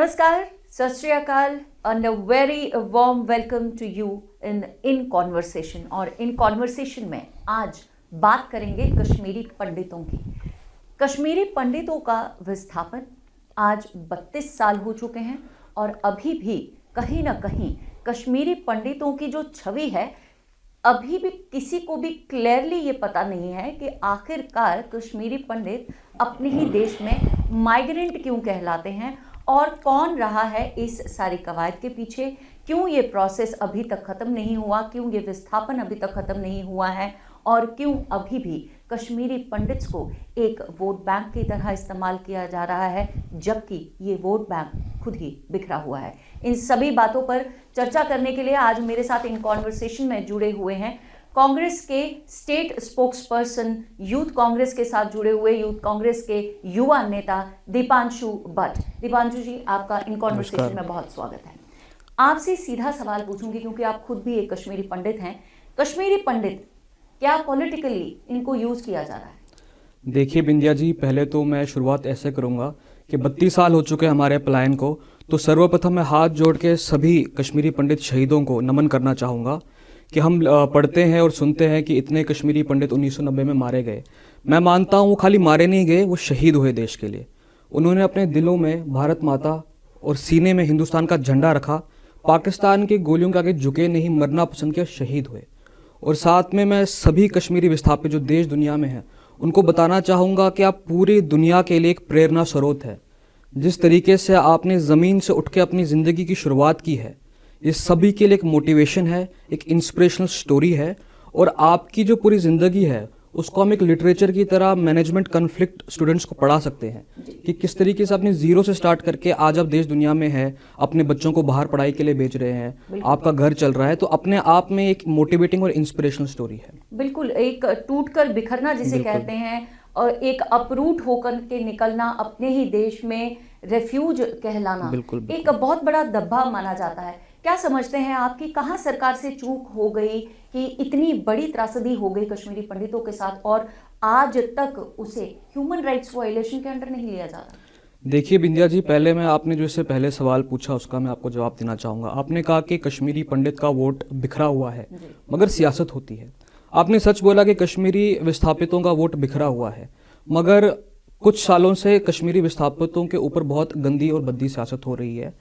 नमस्कार, सत श्री अकाल and a very warm welcome to you in conversation. और इन कॉन्वर्सेशन में आज बात करेंगे कश्मीरी पंडितों की। कश्मीरी पंडितों का विस्थापन आज 32 साल हो चुके हैं और अभी भी कहीं ना कहीं कश्मीरी पंडितों की जो छवि है, अभी भी किसी को भी क्लियरली ये पता नहीं है कि आखिरकार कश्मीरी पंडित अपने ही देश में माइग्रेंट क्यों कहलाते हैं और कौन रहा है इस सारी कवायद के पीछे, क्यों ये प्रोसेस अभी तक ख़त्म नहीं हुआ, क्यों ये विस्थापन अभी तक ख़त्म नहीं हुआ है और क्यों अभी भी कश्मीरी पंडित्स को एक वोट बैंक की तरह इस्तेमाल किया जा रहा है, जबकि ये वोट बैंक खुद ही बिखरा हुआ है। इन सभी बातों पर चर्चा करने के लिए आज मेरे साथ इन कॉन्वर्सेशन में जुड़े हुए हैं कांग्रेस के state spokes person, youth Congress के साथ जुड़े हुए यूथ कांग्रेस के युवा नेता दीपांशु भट्ट। दीपांशु जी, आपका इन कॉन्वर्सेशन में बहुत स्वागत है। आपसे सीधा सवाल पूछूंगी क्योंकि आप खुद भी एक कश्मीरी पंडित हैं। कश्मीरी पंडित क्या पॉलिटिकली इनको यूज किया जा रहा है? देखिए बिंदिया जी, पहले तो मैं शुरुआत ऐसे करूंगा कि 32 साल हो चुके हैं हमारे पलायन को, तो सर्वप्रथम मैं हाथ जोड़ के सभी कश्मीरी पंडित शहीदों को नमन करना चाहूँगा कि हम पढ़ते हैं और सुनते हैं कि इतने कश्मीरी पंडित 1990 में मारे गए। मैं मानता हूँ वो खाली मारे नहीं गए, वो शहीद हुए देश के लिए। उन्होंने अपने दिलों में भारत माता और सीने में हिंदुस्तान का झंडा रखा, पाकिस्तान की गोलियों के आगे झुके नहीं, मरना पसंद किया, शहीद हुए। और साथ में मैं सभी कश्मीरी विस्थापित जो देश दुनिया में हैं उनको बताना चाहूँगा कि आप पूरी दुनिया के लिए एक प्रेरणा स्रोत है। जिस तरीके से आपने ज़मीन से उठ के अपनी ज़िंदगी की शुरुआत की है, ये सभी के लिए एक मोटिवेशन है, एक इंस्पिरेशनल स्टोरी है। और आपकी जो पूरी ज़िंदगी है उसको हम एक लिटरेचर की तरह मैनेजमेंट कॉन्फ्लिक्ट स्टूडेंट्स को पढ़ा सकते हैं कि किस तरीके से आपने ज़ीरो से स्टार्ट करके आज आप देश दुनिया में है, अपने बच्चों को बाहर पढ़ाई के लिए भेज रहे हैं, आपका घर चल रहा है, तो अपने आप में एक मोटिवेटिंग और इंस्पिरेशनल स्टोरी है। बिल्कुल, एक टूट कर बिखरना जिसे कहते हैं और एक अपरूट होकर के निकलना, अपने ही देश में रेफ्यूज कहलाना, एक बहुत बड़ा दब्बा माना जाता है। क्या समझते हैं आप कि कहाँ सरकार से चूक हो गई कि इतनी बड़ी त्रासदी हो गई कश्मीरी पंडितों के साथ और आज तक उसे ह्यूमन राइट्स वायलेशन के अंडर नहीं लिया जा रहा? देखिए बिंदिया जी, पहले मैं आपने जो इससे पहले सवाल पूछा उसका मैं आपको जवाब देना चाहूँगा। आपने कहा कि कश्मीरी पंडित का वोट बिखरा हुआ है मगर सियासत होती है। आपने सच बोला कि कश्मीरी विस्थापितों का वोट बिखरा हुआ है, मगर कुछ सालों से कश्मीरी विस्थापितों के ऊपर बहुत गंदी और भद्दी सियासत हो रही है।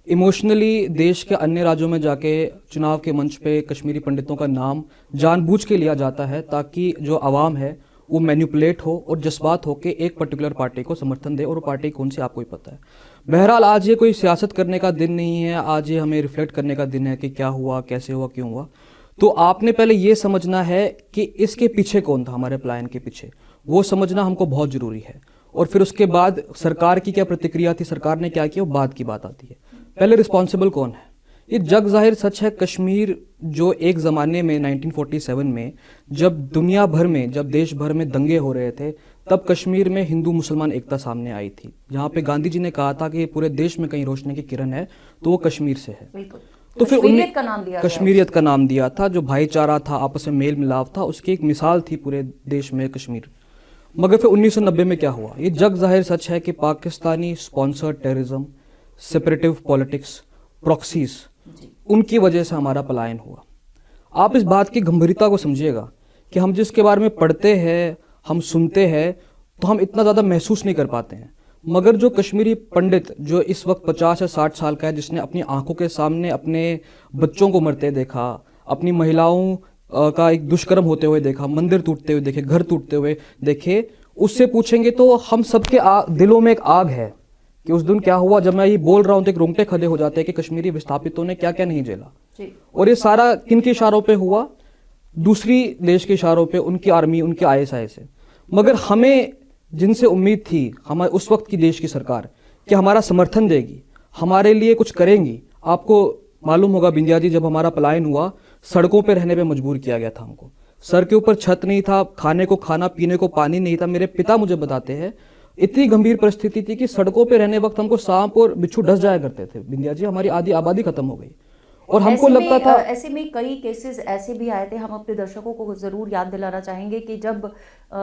इमोशनली देश के अन्य राज्यों में जाके चुनाव के मंच पे कश्मीरी पंडितों का नाम जानबूझ के लिया जाता है ताकि जो आवाम है वो मैनिपुलेट हो और जज्बात हो के एक पर्टिकुलर पार्टी को समर्थन दे, और वो पार्टी कौन सी आपको ही पता है। बहरहाल आज ये कोई सियासत करने का दिन नहीं है, आज ये हमें रिफ्लेक्ट करने का दिन है कि क्या हुआ, कैसे हुआ, क्यों हुआ। तो आपने पहले ये समझना है कि इसके पीछे कौन था, हमारे पलायन के पीछे, वो समझना हमको बहुत ज़रूरी है। और फिर उसके बाद सरकार की क्या प्रतिक्रिया थी, सरकार ने क्या किया, वो बाद की बात आती है। पहले रिस्पॉन्सिबल कौन है? ये जग जाहिर सच है, कश्मीर जो एक ज़माने में 1947 में जब दुनिया भर में, जब देश भर में दंगे हो रहे थे, तब कश्मीर में हिंदू मुसलमान एकता सामने आई थी, जहाँ पे गांधी जी ने कहा था कि पूरे देश में कहीं रोशनी की किरण है तो वो कश्मीर से है। तो फिर उन्हें कश्मीरियत का नाम दिया था, जो भाईचारा था, आपस में मेल मिलाप था, उसकी एक मिसाल थी पूरे देश में कश्मीर। मगर फिर 1990 में क्या हुआ? ये जग जाहिर सच है कि Pakistani sponsored terrorism, separative politics, proxies, उनकी वजह से हमारा पलायन हुआ। आप इस बात की गंभीरता को समझिएगा कि हम जिसके बारे में पढ़ते हैं, हम सुनते हैं, तो हम इतना ज़्यादा महसूस नहीं कर पाते हैं। मगर जो कश्मीरी पंडित जो इस वक्त 50 या 60 साल का है, जिसने अपनी आंखों के सामने अपने बच्चों को मरते देखा, अपनी महिलाओं का एक दुष्कर्म होते हुए देखा, मंदिर टूटते हुए देखे, घर टूटते हुए देखे, उससे पूछेंगे तो हम सबके दिलों में एक आग है कि उस दिन क्या हुआ। जब मैं ये बोल रहा हूँ तो एक रोंगटे खड़े हो जाते हैं कि कश्मीरी विस्थापितों ने क्या क्या नहीं झेला। और ये सारा किन के इशारों पे हुआ? दूसरी देश के इशारों पे, उनकी आर्मी, उनके ISI से। मगर हमें जिनसे उम्मीद थी, हमारे उस वक्त की देश की सरकार, कि हमारा समर्थन देगी, हमारे लिए कुछ करेंगी। आपको मालूम होगा बिंदिया जी, जब हमारा पलायन हुआ सड़कों पे रहने पे मजबूर किया गया था हमको। सर के ऊपर छत नहीं था, खाने को खाना, पीने को पानी नहीं था। मेरे पिता मुझे बताते हैं इतनी गंभीर परिस्थिति थी कि सड़कों पे रहने वक्त हमको सांप और बिच्छू डस जाया करते थे। बिंदिया जी, हमारी आधी आबादी खत्म हो गई। और हमको लगता था ऐसे में कई केसेस ऐसे भी आए थे। हम अपने दर्शकों को ज़रूर याद दिलाना चाहेंगे कि जब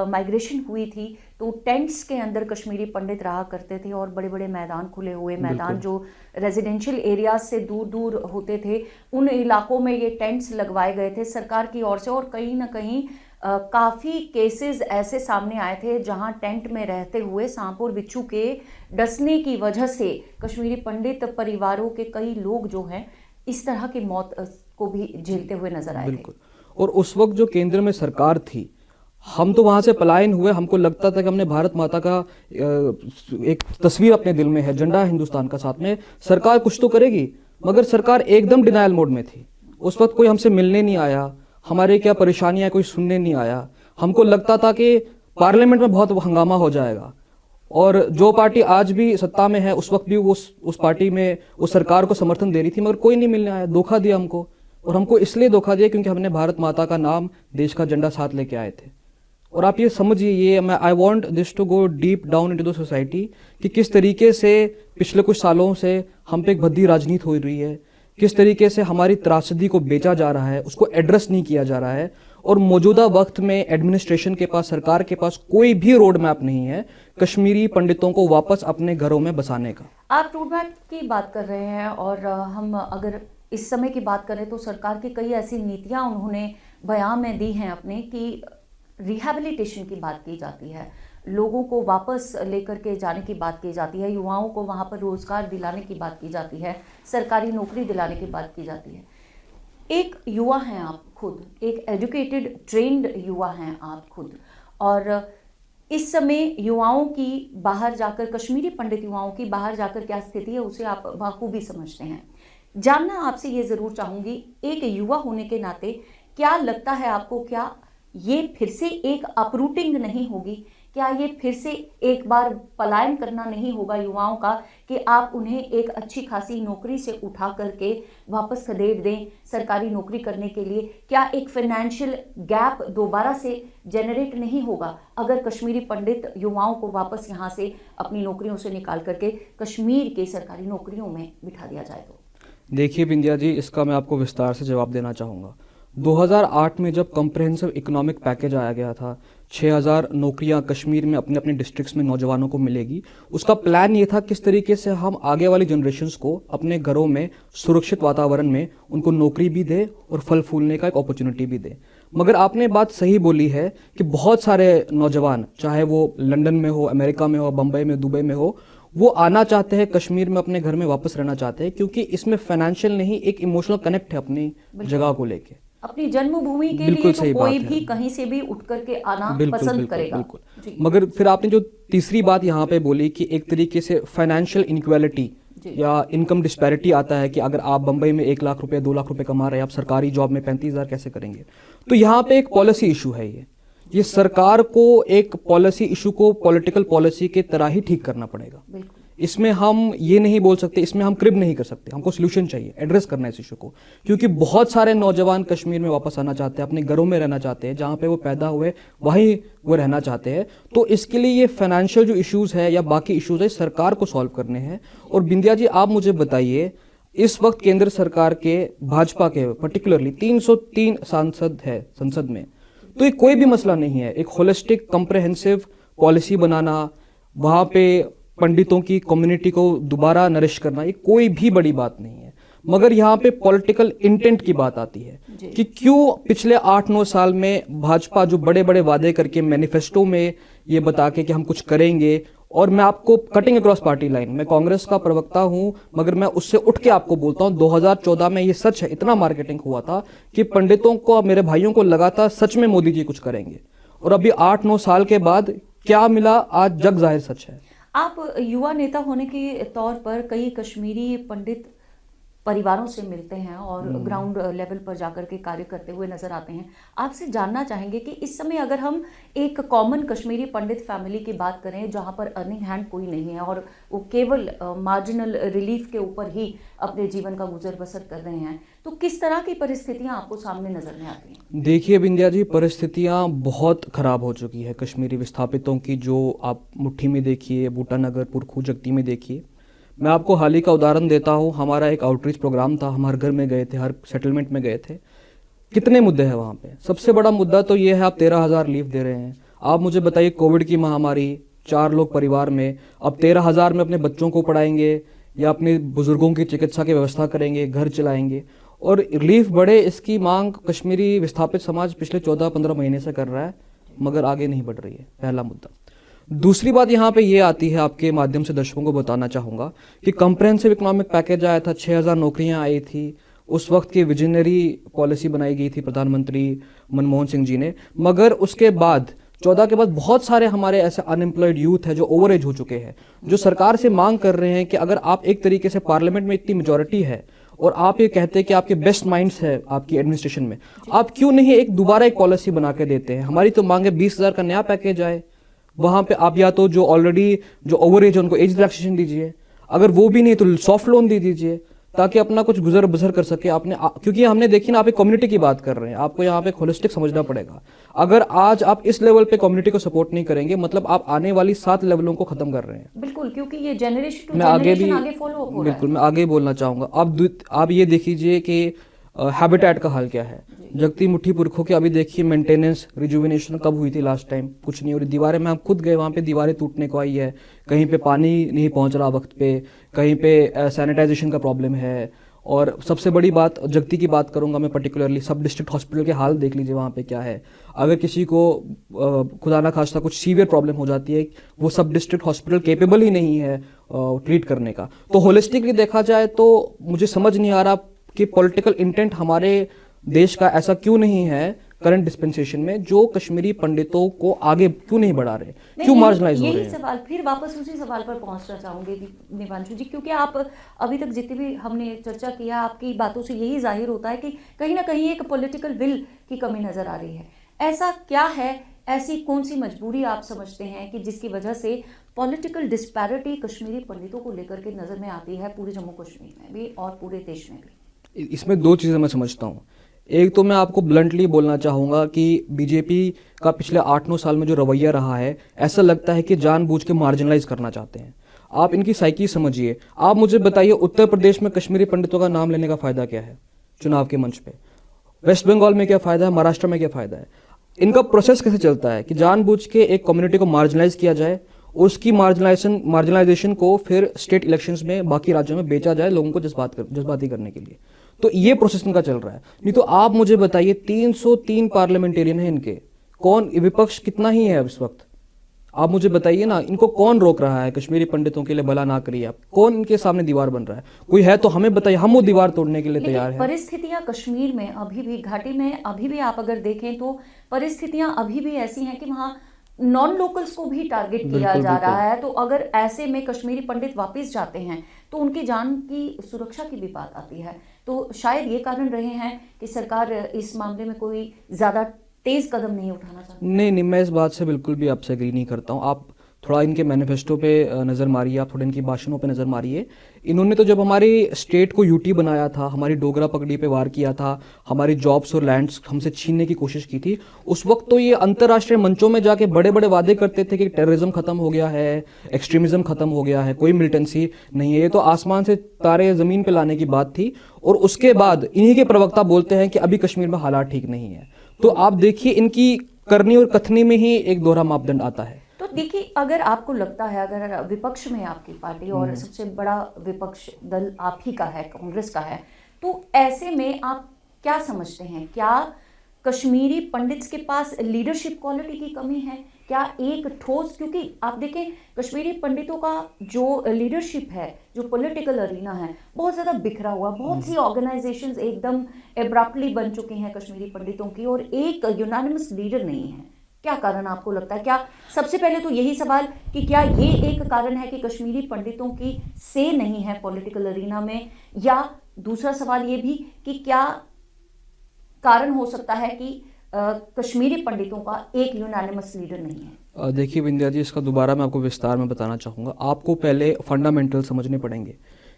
माइग्रेशन हुई थी तो टेंट्स के अंदर कश्मीरी पंडित रहा करते थे और बड़े बड़े मैदान खुले हुए मैदान जो रेजिडेंशियल एरियाज से दूर दूर होते थे, उन इलाकों में ये टेंट्स लगवाए गए थे सरकार की ओर से। और कहीं ना कहीं काफ़ी केसेस ऐसे सामने आए थे जहां टेंट में रहते हुए सांप और बिच्छू के डसने की वजह से कश्मीरी पंडित परिवारों के कई लोग जो हैं इस तरह की मौत को भी झेलते हुए नजर आए थे। और उस वक्त जो केंद्र में सरकार थी, हम तो वहां से पलायन हुए, हमको लगता था कि हमने भारत माता का एक तस्वीर अपने दिल में है, झंडा हिंदुस्तान का साथ में, सरकार कुछ तो करेगी। मगर सरकार एकदम डिनायल मोड में थी। उस वक्त कोई हमसे मिलने नहीं आया, हमारे क्या परेशानियां कोई सुनने नहीं आया। हमको लगता था कि पार्लियामेंट में बहुत हंगामा हो जाएगा, और जो पार्टी आज भी सत्ता में है उस वक्त भी उस पार्टी में उस सरकार को समर्थन दे रही थी, मगर कोई नहीं मिलने आया। धोखा दिया हमको, और हमको इसलिए धोखा दिया क्योंकि हमने भारत माता का नाम, देश का झंडा साथ लेके आए थे। और आप ये समझिए, ये मैं I want this to go deep down into the society कि किस तरीके से पिछले कुछ सालों से हम पे एक भद्दी राजनीति हो रही है, किस तरीके से हमारी त्रासदी को बेचा जा रहा है, उसको एड्रेस नहीं किया जा रहा है। और मौजूदा वक्त में एडमिनिस्ट्रेशन के पास, सरकार के पास कोई भी रोड मैप नहीं है कश्मीरी पंडितों को वापस अपने घरों में बसाने का। आप रोड मैप की बात कर रहे हैं, और हम अगर इस समय की बात करें तो सरकार की कई ऐसी नीतियां उन्होंने बयान में दी हैं अपने, कि रिहैबिलिटेशन की बात की जाती है, लोगों को वापस लेकर के जाने की बात की जाती है, युवाओं को वहाँ पर रोजगार दिलाने की बात की जाती है, सरकारी नौकरी दिलाने की बात की जाती है। एक युवा हैं आप खुद, एक एजुकेटेड ट्रेंड युवा हैं आप खुद, और इस समय युवाओं की बाहर जाकर, कश्मीरी पंडित युवाओं की बाहर जाकर क्या स्थिति है उसे आप बखूबी समझते हैं। जानना आपसे ये ज़रूर चाहूँगी, एक युवा होने के नाते क्या लगता है आपको, क्या ये फिर से एक अपरूटिंग नहीं होगी, क्या ये फिर से एक बार पलायन करना नहीं होगा युवाओं का, कि आप उन्हें एक अच्छी खासी नौकरी से उठा करके वापस खदेड़ दें सरकारी नौकरी करने के लिए? क्या एक फाइनेंशियल गैप दोबारा से जनरेट नहीं होगा अगर कश्मीरी पंडित युवाओं को वापस यहाँ से अपनी नौकरियों से निकाल करके कश्मीर के सरकारी नौकरियों में बिठा दिया जाए तो? देखिए बिंदिया जी, इसका मैं आपको विस्तार से जवाब देना चाहूँगा। 2008 में जब कॉम्प्रहेंसिव इकोनॉमिक पैकेज आया गया था, 6000 नौकरियां कश्मीर में अपने अपने डिस्ट्रिक्ट्स में नौजवानों को मिलेगी, उसका प्लान ये था किस तरीके से हम आगे वाली जनरेशन्स को अपने घरों में सुरक्षित वातावरण में उनको नौकरी भी दे और फल फूलने का एक अपॉर्चुनिटी भी दे। मगर आपने बात सही बोली है कि बहुत सारे नौजवान, चाहे वो लंदन में हो, अमेरिका में हो, बम्बई में, दुबई में हो, वो आना चाहते हैं कश्मीर में, अपने घर में वापस रहना चाहते हैं, क्योंकि इसमें फाइनेंशियल नहीं, एक इमोशनल कनेक्ट है अपनी जगह को लेके, अपनी जन्मभूमि के लिए। तो कोई भी कहीं से भी उठ करके आना पसंद करेगा। बिल्कुल। मगर फिर आपने जो तीसरी बात यहाँ पे बोली कि एक तरीके से फाइनेंशियल इनक्वालिटी या इनकम डिस्पैरिटी आता है कि अगर आप बंबई में 1 लाख रुपए, 2 लाख रुपए कमा रहे हैं, आप सरकारी जॉब में 35,000 कैसे करेंगे? तो यहाँ पे एक पॉलिसी इशू है। ये सरकार को एक पॉलिसी इशू को पॉलिटिकल पॉलिसी के तरह ही ठीक करना पड़ेगा। इसमें हम ये नहीं बोल सकते, इसमें हम क्रिब नहीं कर सकते, हमको सोल्यूशन चाहिए, एड्रेस करना है इस इशू को, क्योंकि बहुत सारे नौजवान कश्मीर में वापस आना चाहते हैं, अपने घरों में रहना चाहते हैं, जहाँ पे वो पैदा हुए वहीं वो रहना चाहते हैं। तो इसके लिए ये फाइनेंशियल जो इश्यूज है या बाकी इश्यूज है, सरकार को सॉल्व करने हैं। और बिंदिया जी, आप मुझे बताइए, इस वक्त केंद्र सरकार के, भाजपा के पर्टिकुलरली 303 सांसद है संसद में, तो ये कोई भी मसला नहीं है एक होलिस्टिक कॉम्प्रहेंसिव पॉलिसी बनाना, वहाँ पे पंडितों की कम्युनिटी को दोबारा नरिश करना, ये कोई भी बड़ी बात नहीं है। मगर यहाँ पे पॉलिटिकल इंटेंट की बात आती है कि क्यों पिछले 8-9 साल में भाजपा जो बड़े बड़े वादे करके मैनिफेस्टो में ये बता के कि हम कुछ करेंगे, और मैं आपको कटिंग अक्रॉस पार्टी लाइन, मैं कांग्रेस का प्रवक्ता हूं, मगर मैं उससे उठ के आपको बोलता हूं, 2014 में ये सच है, इतना मार्केटिंग हुआ था कि पंडितों को, मेरे भाइयों को लगा था सच में मोदी जी कुछ करेंगे, और अभी 8-9 साल के बाद क्या मिला, आज जग जाहिर सच है। आप युवा नेता होने के तौर पर कई कश्मीरी पंडित परिवारों से मिलते हैं और ग्राउंड लेवल पर जाकर के कार्य करते हुए नजर आते हैं। आपसे जानना चाहेंगे कि इस समय अगर हम एक कॉमन कश्मीरी पंडित फैमिली की बात करें जहां पर अर्निंग हैंड कोई नहीं है और वो केवल मार्जिनल रिलीफ के ऊपर ही अपने जीवन का गुजर बसर कर रहे हैं, तो किस तरह की परिस्थितियां आपको सामने नजर में आती हैं? देखिए बिंदिया जी, परिस्थितियां बहुत खराब हो चुकी है कश्मीरी विस्थापितों की, जो आप मुट्ठी में देखिए, बूटानगर, पुरखू, जगती में देखिए। मैं आपको हाल ही का उदाहरण देता हूँ। हमारा एक आउटरीच प्रोग्राम था, हम हर घर में गए थे, हर सेटलमेंट में गए थे। कितने मुद्दे हैं वहाँ पे। सबसे बड़ा मुद्दा तो ये है, आप 13,000 लीव दे रहे हैं। आप मुझे बताइए, कोविड की महामारी, 4 लोग परिवार में, अब 13,000 में अपने बच्चों को पढ़ाएंगे या अपने बुजुर्गों की चिकित्सा की व्यवस्था करेंगे, घर चलाएंगे, और रिलीफ बढ़े इसकी मांग कश्मीरी विस्थापित समाज पिछले 14-15 महीने से कर रहा है, मगर आगे नहीं बढ़ रही है। पहला मुद्दा। दूसरी बात यहाँ पे ये आती है, आपके माध्यम से दर्शकों को बताना चाहूँगा कि कॉम्प्रिहेंसिव इकोनॉमिक पैकेज आया था, 6,000 नौकरियाँ आई थी, उस वक्त की विजनरी पॉलिसी बनाई गई थी प्रधानमंत्री मनमोहन सिंह जी ने, मगर उसके बाद 14 के बाद बहुत सारे हमारे ऐसे अनएम्प्लॉयड यूथ है जो ओवर एज हो चुके हैं, जो सरकार से मांग कर रहे हैं कि अगर आप एक तरीके से पार्लियामेंट में इतनी मेजॉरिटी है और आप ये कहते हैं कि आपके बेस्ट माइंड्स है आपकी एडमिनिस्ट्रेशन में, आप क्यों नहीं एक दोबारा एक पॉलिसी बना के देते हैं। हमारी तो मांग है 20,000 का नया पैकेज आए, वहां पे आप या तो जो ऑलरेडी जो ओवर एज है उनको एज रिलैक्सेशन दीजिए, अगर वो भी नहीं तो सॉफ्ट लोन दे दीजिए, ताकि अपना कुछ गुजर बसर कर सके आपने। क्योंकि हमने देखी ना, आप एक कम्युनिटी की बात कर रहे हैं, आपको यहाँ पे होलिस्टिक समझना पड़ेगा। अगर आज आप इस लेवल पे कम्युनिटी को सपोर्ट नहीं करेंगे, मतलब आप आने वाली 7 लेवलों को खत्म कर रहे हैं। बिल्कुल, क्योंकि ये जनरेशन टू मैं आगे जनरेशन भी आगे फॉलो अप हो रहा है। बिल्कुल मैं आगे बोलना चाहूंगा। आप ये देखिए कि हैबिटेट का हाल क्या है। जगती मुट्ठी पुरखों के अभी देखिए मेंटेनेंस रिजुविनेशन कब हुई थी लास्ट टाइम, कुछ नहीं हो रही। दीवारें में हम खुद गए, वहाँ पे दीवारें टूटने को आई है, कहीं पे पानी नहीं पहुँच रहा वक्त पे, कहीं पे सैनिटाइजेशन का प्रॉब्लम है। और सबसे बड़ी बात, जगती की बात करूंगा मैं पर्टिकुलरली, सब डिस्ट्रिक्ट हॉस्पिटल के हाल देख लीजिए वहाँ पे क्या है। अगर किसी को खुदा ना खास्ता कुछ सीवियर प्रॉब्लम हो जाती है, वो सब डिस्ट्रिक्ट हॉस्पिटल केपेबल ही नहीं है ट्रीट करने का। तो होलिस्टिकली देखा जाए तो मुझे समझ नहीं आ रहा कि पॉलिटिकल इंटेंट हमारे देश का ऐसा क्यों नहीं है करंट डिस्पेंसेशन में, जो कश्मीरी पंडितों को आगे क्यों नहीं बढ़ा रहे, क्यों मार्जिनलाइज हो रहे हैं। यही सवाल, फिर वापस उसी सवाल पर पहुंचना चाहूंगी निवांशु जी, क्योंकि आप अभी तक जितनी भी हमने चर्चा किया, आपकी बातों से यही जाहिर होता है कि कहीं ना कहीं एक पॉलिटिकल विल की कमी नजर आ रही है। ऐसा क्या है, ऐसी कौन सी मजबूरी आप समझते हैं कि जिसकी वजह से पॉलिटिकल डिस्पैरिटी कश्मीरी पंडितों को लेकर के नजर में आती है, पूरे जम्मू कश्मीर में भी और पूरे देश में भी? इसमें 2 चीज़ें मैं समझता हूँ। एक तो मैं आपको ब्लंटली बोलना चाहूँगा कि बीजेपी का पिछले 8-9 साल में जो रवैया रहा है, ऐसा लगता है कि जानबूझ के मार्जिनलाइज करना चाहते हैं। आप इनकी साइकी समझिए। आप मुझे बताइए, उत्तर प्रदेश में कश्मीरी पंडितों का नाम लेने का फ़ायदा क्या है चुनाव के मंच पे? वेस्ट बंगाल में क्या फ़ायदा है, महाराष्ट्र में क्या फ़ायदा है? इनका प्रोसेस कैसे चलता है कि जानबूझ के एक कम्युनिटी को मार्जिनलाइज किया जाए, उसकी मार्जिनलाइजेशन को फिर स्टेट इलेक्शंस में बाकी राज्यों में बेचा जाए लोगों को जज्बाती करने के लिए। तो ये प्रोसेस इनका चल रहा है। नहीं तो आप मुझे बताइए, 303 पार्लियामेंटेरियन है इनके, कौन विपक्ष कितना ही है इस वक्त? आप मुझे बताइए ना, इनको कौन रोक रहा है कश्मीरी पंडितों के लिए भला ना करिए आप? कौन इनके सामने दीवार बन रहा है? कोई है तो हमें बताइए, हम वो दीवार तोड़ने के लिए तैयार हैं। परिस्थितियां कश्मीर में अभी भी, घाटी में अभी भी आप अगर देखें तो परिस्थितियां अभी भी ऐसी हैं कि वहाँ नॉन लोकल्स को भी टारगेट किया जा रहा है। तो अगर ऐसे में कश्मीरी पंडित वापस जाते हैं तो उनकी जान की सुरक्षा की भी बात आती है। तो शायद ये कारण रहे हैं कि सरकार इस मामले में कोई ज्यादा तेज कदम नहीं उठाना चाहती। नहीं, मैं इस बात से बिल्कुल भी आपसे एग्री नहीं करता हूँ। आप थोड़ा इनके मैनिफेस्टो पे नज़र मारिए, आप थोड़ा इनकी भाषणों पे नज़र मारिए। इन्होंने तो जब हमारी स्टेट को यूटी बनाया था, हमारी डोगरा पगड़ी पे वार किया था, हमारी जॉब्स और लैंड्स हमसे छीनने की कोशिश की थी, उस वक्त तो ये अंतर्राष्ट्रीय मंचों में जाके बड़े बड़े वादे करते थे कि टेररिज्म खत्म हो गया है, एक्सट्रीमिज्म खत्म हो गया है, कोई मिलिटेंसी नहीं है। ये तो आसमान से तारे ज़मीन पर लाने की बात थी। और उसके बाद इन्हीं के प्रवक्ता बोलते हैं कि अभी कश्मीर में हालात ठीक नहीं है। तो आप देखिए, इनकी करनी और कथनी में ही एक दोहरा मापदंड आता है। तो देखिए, अगर आपको लगता है, अगर विपक्ष में आपकी पार्टी और सबसे बड़ा विपक्ष दल आप ही का है, कांग्रेस का है, तो ऐसे में आप क्या समझते हैं, क्या कश्मीरी पंडित्स के पास लीडरशिप क्वालिटी की कमी है? क्या एक ठोस, क्योंकि आप देखें कश्मीरी पंडितों का जो लीडरशिप है, जो पॉलिटिकल अरीना है, बहुत ज़्यादा बिखरा हुआ, बहुत सी ऑर्गेनाइजेशंस एकदम एब्रप्टली बन चुकी हैं कश्मीरी पंडितों की, और एक यूनानिमस लीडर नहीं है। क्या कारण आपको लगता है? क्या सबसे पहले तो यही सवाल कि क्या ये एक कारण है कि कश्मीरी पंडितों की से नहीं है पॉलिटिकल अरीना में, या दूसरा सवाल ये भी कि क्या कारण हो सकता है कि कश्मीरी पंडितों का एक यूनानिमस लीडर नहीं है? देखिए विंध्या जी, इसका दोबारा मैं आपको विस्तार में बताना चाहूँगा। आपको पहले फंडामेंटल समझने पड़ेंगे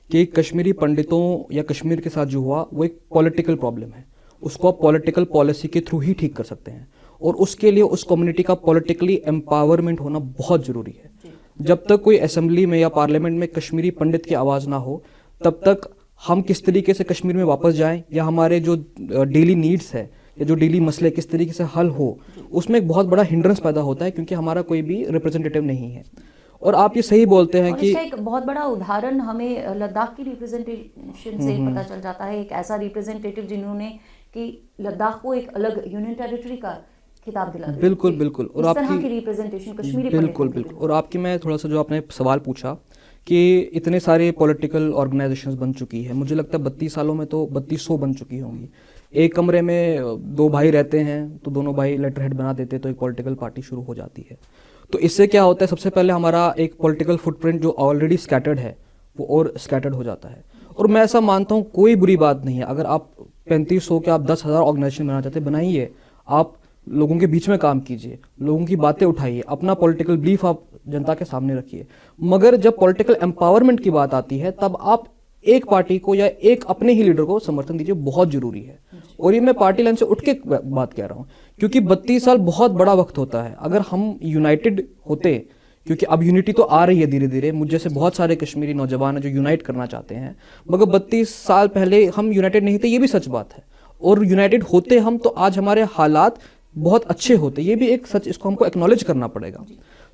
कि कश्मीरी पंडितों या कश्मीर के साथ जो हुआ वो एक पॉलिटिकल प्रॉब्लम है। उसको आप पॉलिटिकल पॉलिसी के थ्रू ही ठीक कर सकते हैं, और उसके लिए उस कम्युनिटी का पॉलिटिकली एम्पावरमेंट होना बहुत ज़रूरी है। जब तक कोई असेंबली में या पार्लियामेंट में कश्मीरी पंडित की आवाज़ ना हो, तब तक हम किस तरीके से कश्मीर में वापस जाएं या हमारे जो डेली नीड्स है या जो डेली मसले किस तरीके से हल हो, उसमें एक बहुत बड़ा हिंड्रेंस पैदा होता है, क्योंकि हमारा कोई भी रिप्रेजेंटेटिव नहीं है। और आप ये सही बोलते हैं कि इसका एक बहुत बड़ा उदाहरण हमें लद्दाख की रिप्रेजेंटेशन से पता चल जाता है। एक ऐसा रिप्रेजेंटेटिव जिन्होंने कि लद्दाख को एक अलग यूनियन टेरिटरी का खिताब दिला दिया। बिल्कुल बिल्कुल। और इस तरह आपकी की रिप्रेजेंटेशन कश्मीरी बिल्कुल बिल्कुल। और आपकी मैं थोड़ा सा जो आपने सवाल पूछा कि इतने सारे पॉलिटिकल ऑर्गेनाइजेशंस बन चुकी है, मुझे लगता है 32 सालों में तो 3200 बन चुकी होंगी। एक कमरे में दो भाई रहते हैं तो दोनों भाई लेटर हेड बना देते तो एक पॉलिटिकल पार्टी शुरू हो जाती है। तो इससे क्या होता है, सबसे पहले हमारा एक पॉलिटिकल फुटप्रिंट जो ऑलरेडी स्कैटर्ड है वो और स्कैटर्ड हो जाता है। और मैं ऐसा मानता हूँ कोई बुरी बात नहीं है, अगर आप 3500 के आप 10,000 ऑर्गेनाइजेशन बनाना चाहते हैं, बनाइए। आप लोगों के बीच में काम कीजिए, लोगों की बातें उठाइए, अपना पॉलिटिकल बिलीफ आप जनता के सामने रखिए। मगर जब पॉलिटिकल एम्पावरमेंट की बात आती है तब आप एक पार्टी को या एक अपने ही लीडर को समर्थन दीजिए, बहुत जरूरी है। और ये मैं पार्टी लाइन से उठ के बात कह रहा हूँ, क्योंकि 32 साल बहुत बड़ा वक्त होता है। अगर हम यूनाइटेड होते, क्योंकि अब यूनिटी तो आ रही है धीरे धीरे, मुझ जैसे बहुत सारे कश्मीरी नौजवान हैं जो यूनाइट करना चाहते हैं, मगर 32 साल पहले हम यूनाइटेड नहीं थे, ये भी सच बात है। और यूनाइटेड होते हम तो आज हमारे हालात बहुत अच्छे होते, ये भी एक सच, इसको हमको एक्नॉलेज करना पड़ेगा।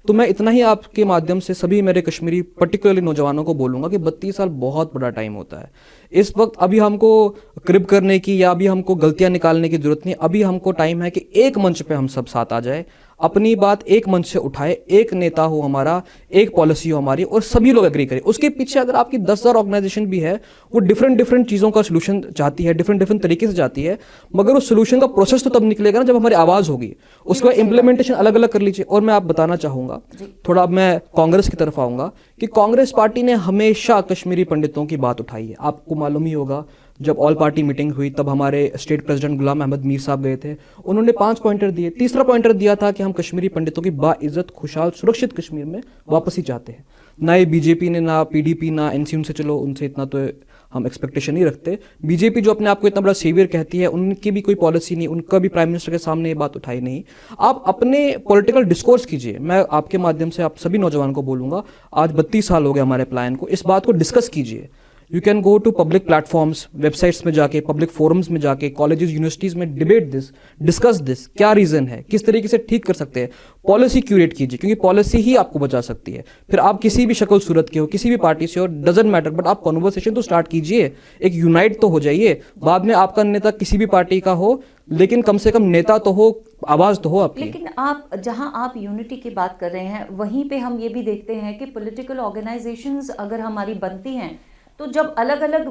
तो मैं इतना ही आपके माध्यम से सभी मेरे कश्मीरी पर्टिकुलरली नौजवानों को बोलूंगा कि 32 साल बहुत बड़ा टाइम होता है। इस वक्त अभी हमको क्रिब करने की या अभी हमको गलतियां निकालने की जरूरत नहीं। अभी हमको टाइम है कि एक मंच पे हम सब साथ आ जाए, अपनी बात एक मंच से उठाए, एक नेता हो हमारा, एक पॉलिसी हो हमारी, और सभी लोग एग्री करें। उसके पीछे अगर आपकी 10,000 ऑर्गेनाइजेशन भी है, वो डिफरेंट चीज़ों का सोल्यूशन चाहती है, डिफरेंट तरीके से चाहती है, मगर उस सोल्यूशन का प्रोसेस तो तब निकलेगा ना जब हमारी आवाज़ होगी। उसके बाद इम्प्लीमेंटेशन अलग अलग कर लीजिए। और मैं आप बताना चाहूँगा, थोड़ा अब मैं कांग्रेस की तरफ आऊँगा, कि कांग्रेस पार्टी ने हमेशा कश्मीरी पंडितों की बात उठाई है। आपको मालूम ही होगा, जब ऑल पार्टी मीटिंग हुई तब हमारे स्टेट प्रेसिडेंट गुलाम अहमद मीर साहब गए थे, उन्होंने 5 पॉइंटर दिए। तीसरा पॉइंटर दिया था कि हम कश्मीरी पंडितों की बाइज्जत खुशहाल सुरक्षित कश्मीर में वापस ही चाहते हैं। ना ये बीजेपी ने, ना पीडीपी, ना एनसी, उनसे चलो उनसे इतना तो हम एक्सपेक्टेशन नहीं रखते। बीजेपी जो अपने आप को इतना बड़ा सेवियर कहती है, उनकी भी कोई पॉलिसी नहीं, उनका भी प्राइम मिनिस्टर के सामने ये बात उठाई नहीं। आप अपने पॉलिटिकल डिस्कोर्स कीजिए। मैं आपके माध्यम से आप सभी नौजवानों को बोलूंगा, आज 32 साल हो गए हमारे प्लान को, इस बात को डिस्कस कीजिए। You can go to public platforms, websites में जाके, पब्लिक फोरम्स में जाके, कॉलेजेस यूनिवर्सिटीज में डिबेट दिस, डिस्कस दिस, क्या रीजन है, किस तरीके से ठीक कर सकते हैं। पॉलिसी क्यूरेट कीजिए, क्योंकि पॉलिसी ही आपको बचा सकती है। फिर आप किसी भी शक्ल सूरत के हो, किसी भी पार्टी से हो, डजेंट मैटर, बट आप कॉन्वर्सेशन तो स्टार्ट कीजिए, एक यूनाइट तो हो जाइए। बाद में आपका नेता किसी भी पार्टी का हो, लेकिन कम से कम नेता तो हो, आवाज तो हो आपकी। लेकिन आप जहां आप यूनिटी की बात कर रहे हैं, वहीं पे हम ये भी देखते हैं कि पॉलिटिकल ऑर्गेनाइजेशंस अगर हमारी बनती हैं, तो जब अलग अलग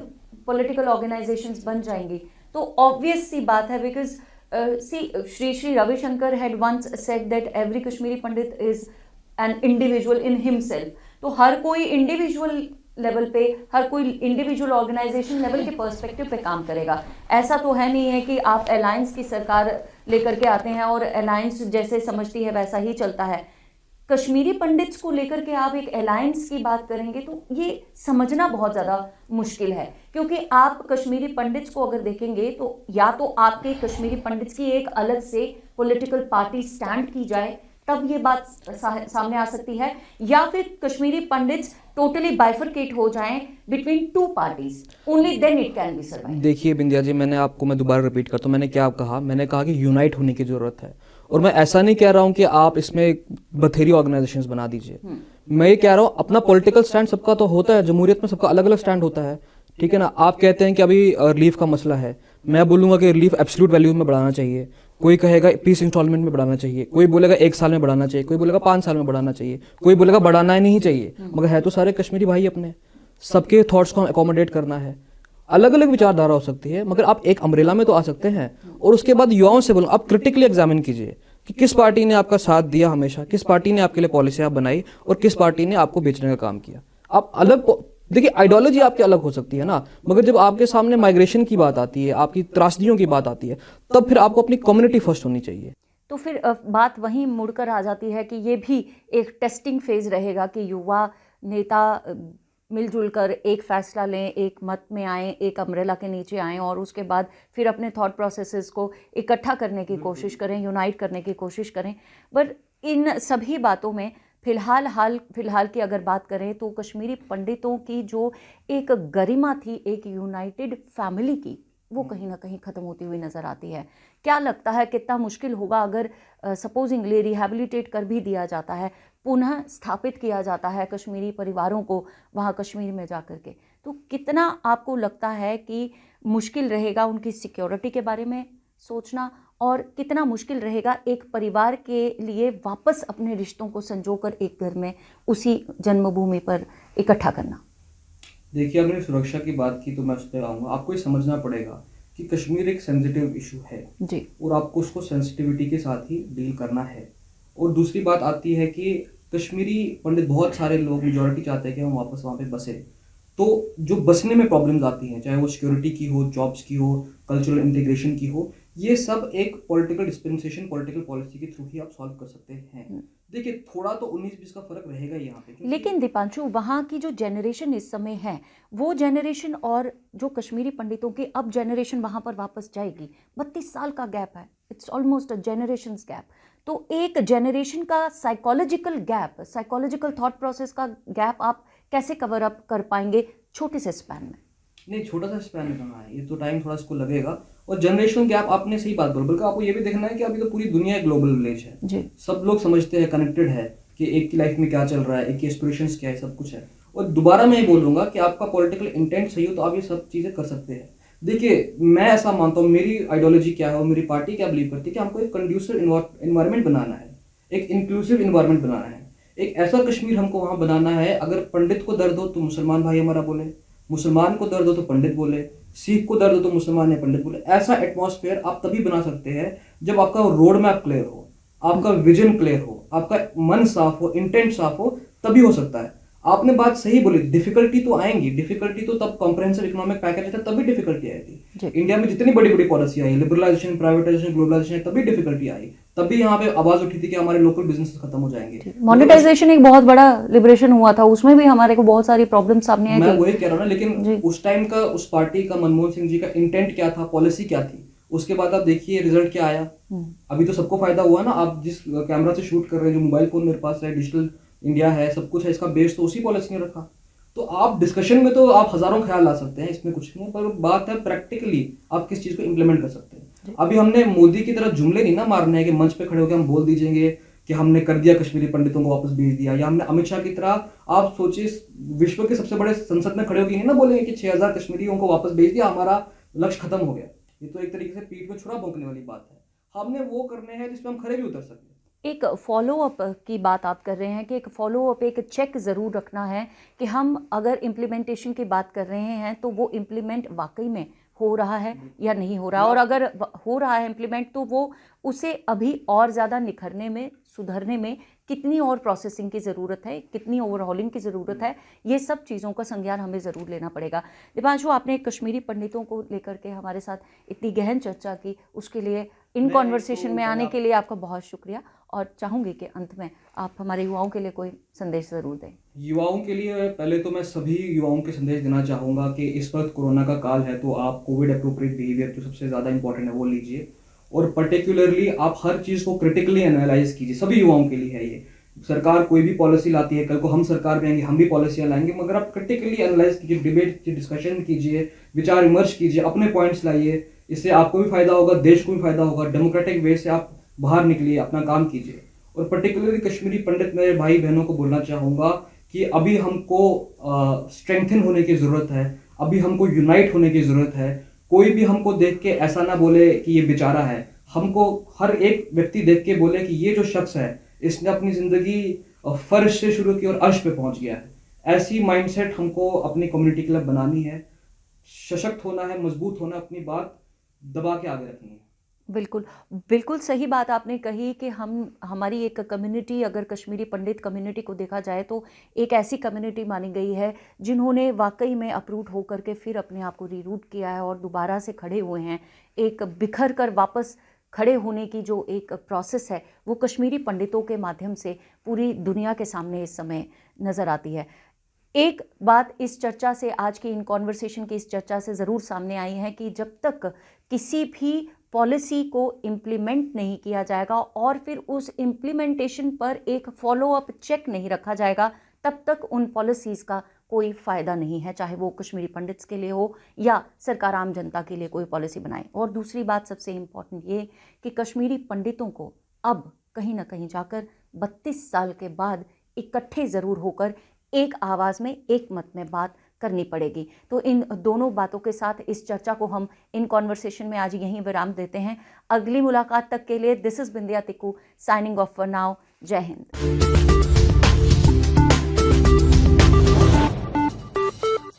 पॉलिटिकल ऑर्गेनाइजेशंस बन जाएंगी तो ऑब्वियस सी बात है, because Shri Shri Ravishankar had once said that every Kashmiri Pandit is an individual in himself. तो हर कोई इंडिविजुअल लेवल पे, हर कोई इंडिविजुअल ऑर्गेनाइजेशन लेवल के पर्सपेक्टिव पे काम करेगा। ऐसा तो है नहीं है कि आप अलायंस की सरकार लेकर के आते हैं और अलायंस जैसे समझती है वैसा ही चलता है। कश्मीरी पंडित्स को लेकर के आप एक अलायंस की बात करेंगे तो ये समझना बहुत ज़्यादा मुश्किल है, क्योंकि आप कश्मीरी पंडित्स को अगर देखेंगे तो या तो आपके कश्मीरी पंडित्स की एक अलग से पॉलिटिकल पार्टी स्टैंड की जाए, तब ये बात सामने आ सकती है, या फिर कश्मीरी पंडित्स टोटली बाइफरकेट हो जाएं between two parties, only then it can be survive. देखिए बिंदिया जी, मैं दोबारा रिपीट करता हूँ, मैंने क्या कहा, मैंने कहा कि यूनाइट होने की जरूरत है। और मैं ऐसा नहीं कह रहा हूं कि आप इसमें बथेरी ऑर्गेनाइजेशंस बना दीजिए। मैं ये कह रहा हूं अपना पॉलिटिकल स्टैंड सबका तो होता है, जमहूरियत में सबका अलग अलग स्टैंड होता है, ठीक है ना। आप कहते हैं कि अभी रिलीफ का मसला है, मैं बोलूंगा कि रिलीफ एब्सोल्यूट वैल्यू में बढ़ाना चाहिए, कोई कहेगा पीस इंस्टॉलमेंट में बढ़ाना चाहिए, कोई बोलेगा 1 साल में बढ़ाना चाहिए, कोई बोलेगा 5 साल में बढ़ाना चाहिए, कोई बोलेगा बढ़ाना ही नहीं चाहिए। मगर है तो सारे कश्मीरी भाई अपने, सबके थॉट्स को अकोमोडेट करना है। अलग अलग विचारधारा हो सकती है, मगर आप एक अम्ब्रेला में तो आ सकते हैं। और उसके बाद युवाओं से बोलो, आप क्रिटिकली एग्जामिन कीजिए कि किस पार्टी ने आपका साथ दिया हमेशा, किस पार्टी ने आपके लिए पॉलिसियां बनाई और किस पार्टी ने आपको बेचने का काम किया। आप अलग देखिए, आइडियोलॉजी आपकी अलग हो सकती है ना, मगर जब आपके सामने माइग्रेशन की बात आती है, आपकी त्रासदियों की बात आती है, तब फिर आपको अपनी कम्युनिटी फर्स्ट होनी चाहिए। तो फिर बात वहीं मुड़कर आ जाती है कि ये भी एक टेस्टिंग फेज रहेगा कि युवा नेता मिलजुल कर एक फैसला लें, एक मत में आएँ, एक अम्ब्रेला के नीचे आएँ और उसके बाद फिर अपने थॉट प्रोसेसेस को इकट्ठा करने की कोशिश करें, यूनाइट करने की कोशिश करें। बट इन सभी बातों में फिलहाल की अगर बात करें तो कश्मीरी पंडितों की जो एक गरिमा थी, एक यूनाइटेड फैमिली की, वो कहीं ना कहीं ख़त्म होती हुई नज़र आती है। क्या लगता है कितना मुश्किल होगा अगर सपोजिंगली रिहैबिलिटेट कर भी दिया जाता है, पुनः स्थापित किया जाता है कश्मीरी परिवारों को वहाँ कश्मीर में जा कर के, तो कितना आपको लगता है कि मुश्किल रहेगा उनकी सिक्योरिटी के बारे में सोचना, और कितना मुश्किल रहेगा एक परिवार के लिए वापस अपने रिश्तों को संजोकर एक घर में उसी जन्मभूमि पर इकट्ठा करना? देखिए, आपने सुरक्षा की बात की तो मैं उस पर आऊँगा। आपको ये समझना पड़ेगा कि कश्मीर एक सेंसिटिव इशू है जी। और आपको उसको सेंसिटिविटी के साथ ही डील करना है। और दूसरी बात आती है कि कश्मीरी पंडित बहुत सारे लोग मेजॉरिटी चाहते हैं कि हम वापस वहाँ पे बसे। तो जो बसने में प्रॉब्लम्स आती हैं, चाहे वो सिक्योरिटी की हो, जॉब्स की हो, कल्चरल इंटीग्रेशन की हो, ये सब एक पॉलिटिकल डिस्पेंसेशन, पॉलिटिकल पॉलिसी के थ्रू ही आप सॉल्व कर सकते हैं। देखिए, थोड़ा तो 19-20 का फर्क रहेगा यहाँ पे, लेकिन दीपांशु, वहाँ की जो जनरेशन इस समय है, वो जनरेशन और जो कश्मीरी पंडितों की अब जनरेशन वहाँ पर वापस जाएगी, 32 साल का गैप है, it's almost a generations gap. तो एक जनरेशन का psychological gap, psychological thought process का गैप आप कैसे कवर अप कर पाएंगे छोटे से स्पैन में? नहीं, छोटा सा स्पैन में कहाँ है, ये तो टाइम थोड़ा इसको लगेगा। और जनरेशनल गैप, आपने सही बात बोली, बल्कि आपको ये भी देखना है कि अभी तो पूरी दुनिया एक ग्लोबल विलेज है जी। सब लोग समझते हैं, कनेक्टेड है कि एक की लाइफ में क्या चल रहा है, एक की एस्पिरेशंस क्या है, सब कुछ है। और दोबारा मैं ये बोलूंगा कि आपका पॉलिटिकल इंटेंट सही हो तो आप ये सब चीज़ें कर सकते हैं। देखिए, मैं ऐसा मानता हूँ, मेरी आइडियोलॉजी क्या है और मेरी पार्टी क्या बिलीव करती है कि हमको एक कंड्यूसिव इन्वायरमेंट बनाना है, एक इंक्लूसिव इन्वायरमेंट बनाना है, एक ऐसा कश्मीर हमको वहाँ बनाना है। अगर पंडित को दर्द हो तो मुसलमान भाई हमारा बोले, मुसलमान को दर्द हो तो पंडित बोले, सिख को दर्द हो तो मुसलमान या पंडित बोले। ऐसा एटमॉस्फेयर आप तभी बना सकते हैं जब आपका रोड मैप क्लियर हो, आपका विजन क्लियर हो, आपका मन साफ हो, इंटेंट साफ हो, तभी हो सकता है। आपने बात सही बोली, डिफिकल्टी तो आएंगी, डिफिकल्टी तो तब कॉम्प्रिहेंसिव इकोनॉमिक पैकेज था तभी डिफिकल्टी आएगी। इंडिया में जितनी बड़ी बड़ी पॉलिसी आई, लिबरलाइजेशन, प्राइवेटाइजेशन, ग्लोबलाइजेशन, तभी डिफिकल्टी आई, तभी यहाँ पे आवाज उठी थी कि हमारे लोकल बिजनेस खत्म हो जाएंगे। मोनेटाइजेशन एक बहुत बड़ा लिबरेशन हुआ था, उसमें भी हमारे को बहुत सारी प्रॉब्लम सामने आई। मैं वही कह रहा हूँ ना, लेकिन उस टाइम का, उस पार्टी का, मनमोहन सिंह जी का इंटेंट क्या था, पॉलिसी क्या थी, उसके बाद आप देखिए रिजल्ट क्या आया। अभी तो सबको फायदा हुआ ना। आप जिस कैमरा से शूट कर रहे हैं, जो मोबाइल फोन मेरे पास है, डिजिटल इंडिया है, सब कुछ है, इसका बेस तो उसी पॉलिसी ने रखा। तो आप डिस्कशन में तो आप हजारों ख्याल ला सकते हैं, इसमें कुछ नहीं है, पर बात है प्रैक्टिकली आप किस चीज को इंप्लीमेंट कर सकते हैं। अभी हमने मोदी की तरह जुमले नहीं ना मारने हैं कि मंच पे खड़े होकर हम बोल दीजिएंगे कि हमने कर दिया, कश्मीरी पंडितों को वापस भेज दिया, या हमने अमित शाह की तरह, आप सोचिए, विश्व के सबसे बड़े संसद में खड़े होकर नहीं ना बोलेंगे कि 6000 कश्मीरियों को वापस भेज दिया, हमारा लक्ष्य खत्म हो गया। ये तो एक तरीके से पीठ में छुरा भोंकने वाली बात है। हमने वो करने हैं जिसमें हम खड़े भी उतर सकते हैं। एक फॉलो अप की बात आप कर रहे हैं कि एक फॉलो अप, एक चेक ज़रूर रखना है कि हम अगर इम्प्लीमेंटेशन की बात कर रहे हैं तो वो इम्प्लीमेंट वाकई में हो रहा है या नहीं हो रहा, और अगर हो रहा है इम्प्लीमेंट तो वो उसे अभी और ज़्यादा निखरने में, सुधरने में कितनी और प्रोसेसिंग की ज़रूरत है, कितनी ओवरहॉलिंग की ज़रूरत है, ये सब चीज़ों का संज्ञान हमें ज़रूर लेना पड़ेगा। दीपांशु, आपने कश्मीरी पंडितों को लेकर के हमारे साथ इतनी गहन चर्चा की, उसके लिए इन कॉन्वर्सेशन में आने के लिए आपका बहुत शुक्रिया। और चाहूँगी कि अंत में आप हमारे युवाओं के लिए कोई संदेश ज़रूर दें। युवाओं के लिए पहले तो मैं सभी युवाओं के संदेश देना चाहूँगा कि इस वक्त कोरोना का काल है, तो आप कोविड अप्रोप्रिएट बिहेवियर जो सबसे ज़्यादा इंपॉर्टेंट है वो लीजिए, और पर्टिकुलरली आप हर चीज़ को क्रिटिकली एनालाइज कीजिए। सभी युवाओं के लिए है ये। सरकार कोई भी पॉलिसी लाती है, कल को हम सरकार में आएंगे, हम भी पॉलिसियाँ लाएंगे, मगर आप क्रिटिकली एनालाइज कीजिए, डिबेट कीजिए, डिस्कशन कीजिए, विचार विमर्श कीजिए, अपने पॉइंट्स लाइए। इससे आपको भी फायदा होगा, देश को भी फायदा होगा। डेमोक्रेटिक वे से आप बाहर निकलिए, अपना काम कीजिए। और पर्टिकुलरली कश्मीरी पंडित मेरे भाई बहनों को बोलना चाहूँगा कि अभी हमको स्ट्रेंथन होने की ज़रूरत है, अभी हमको यूनाइट होने की ज़रूरत है। कोई भी हमको देख के ऐसा ना बोले कि ये बेचारा है, हमको हर एक व्यक्ति देख के बोले कि ये जो शख्स है, इसने अपनी ज़िंदगी फर्श से शुरू की और अर्श पे पहुंच गया है। ऐसी माइंडसेट हमको अपनी कम्युनिटी के लिए बनानी है, सशक्त होना है, मजबूत होना, अपनी बात दबा के आगे रखनी है। बिल्कुल बिल्कुल सही बात आपने कही कि हमारी एक कम्युनिटी, अगर कश्मीरी पंडित कम्युनिटी को देखा जाए तो एक ऐसी कम्युनिटी मानी गई है जिन्होंने वाकई में अपरूट होकर के फिर अपने आप को रीरूट किया है और दोबारा से खड़े हुए हैं। एक बिखर कर वापस खड़े होने की जो एक प्रोसेस है वो कश्मीरी पंडितों के माध्यम से पूरी दुनिया के सामने इस समय नज़र आती है। एक बात इस चर्चा से, आज की इन कॉन्वर्सेशन की इस चर्चा से ज़रूर सामने आई है कि जब तक किसी भी पॉलिसी को इम्प्लीमेंट नहीं किया जाएगा और फिर उस इम्प्लीमेंटेशन पर एक फॉलोअप चेक नहीं रखा जाएगा, तब तक उन पॉलिसीज़ का कोई फ़ायदा नहीं है, चाहे वो कश्मीरी पंडित्स के लिए हो या सरकार आम जनता के लिए कोई पॉलिसी बनाए। और दूसरी बात सबसे इम्पॉर्टेंट ये कि कश्मीरी पंडितों को अब कहीं ना कहीं जाकर 32 साल के बाद इकट्ठे ज़रूर होकर एक आवाज़ में, एक मत में बात करनी पड़ेगी। तो इन दोनों बातों के साथ इस चर्चा को हम इन कॉन्वर्सेशन में आज यहीं विराम देते हैं। अगली मुलाकात तक के लिए this is Bindiya Tikku signing off for now. Jai Hind.